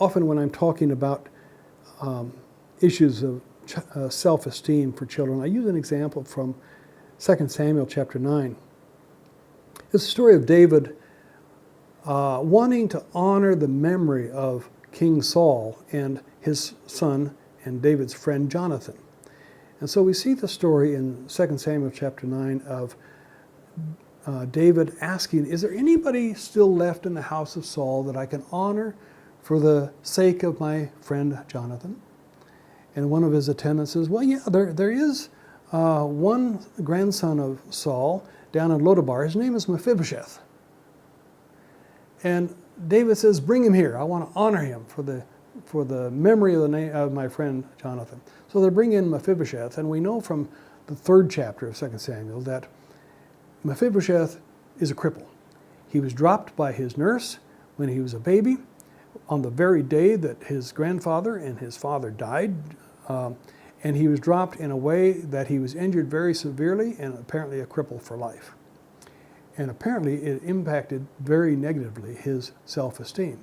often when I'm talking about issues of self-esteem for children, I use an example from 2 Samuel chapter 9. It's the story of David wanting to honor the memory of King Saul and his son and David's friend Jonathan. And so we see the story in 2 Samuel chapter 9 of David asking, is there anybody still left in the house of Saul that I can honor for the sake of my friend Jonathan? And one of his attendants says, well, yeah, there is one grandson of Saul down in Lodabar. His name is Mephibosheth. And David says, bring him here. I want to honor him for the memory of the name of my friend Jonathan. So they bring in Mephibosheth, and we know from the 3rd chapter of 2 Samuel that Mephibosheth is a cripple. He was dropped by his nurse when he was a baby on the very day that his grandfather and his father died. And he was dropped in a way that he was injured very severely and apparently a cripple for life. And apparently it impacted very negatively his self-esteem.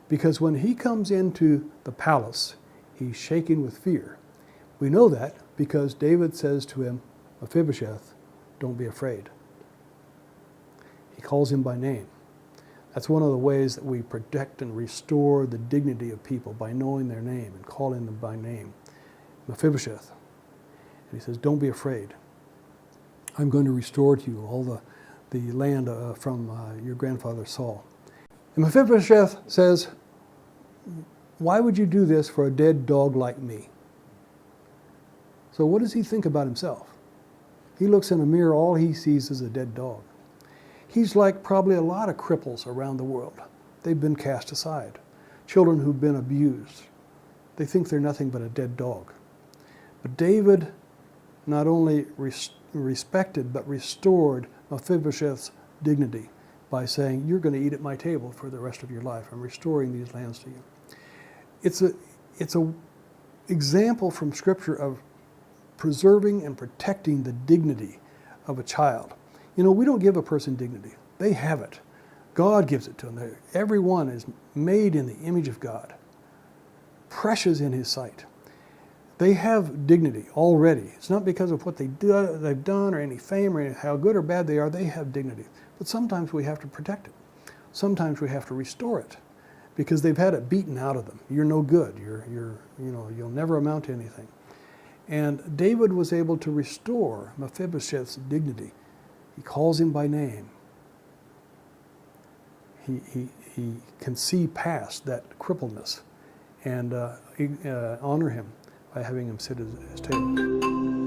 Because when he comes into the palace, he's shaking with fear. We know that because David says to him, Mephibosheth, don't be afraid. He calls him by name. That's one of the ways that we protect and restore the dignity of people, by knowing their name and calling them by name. Mephibosheth. And he says, don't be afraid. I'm going to restore to you all the land from your grandfather Saul. And Mephibosheth says, why would you do this for a dead dog like me? So what does he think about himself? He looks in a mirror, all he sees is a dead dog. He's like probably a lot of cripples around the world. They've been cast aside. Children who've been abused. They think they're nothing but a dead dog. But David not only respected but restored Mephibosheth's dignity by saying, you're going to eat at my table for the rest of your life. I'm restoring these lands to you. It's a example from Scripture of preserving and protecting the dignity of a child. You know, we don't give a person dignity. They have it. God gives it to them. Everyone is made in the image of God, precious in His sight. They have dignity already. It's not because of what they've done or any fame or how good or bad they are. They have dignity. But sometimes we have to protect it. Sometimes we have to restore it because they've had it beaten out of them. You're no good. You'll never amount to anything. And David was able to restore Mephibosheth's dignity. He calls him by name. He can see past that crippledness and honor him by having him sit at his table.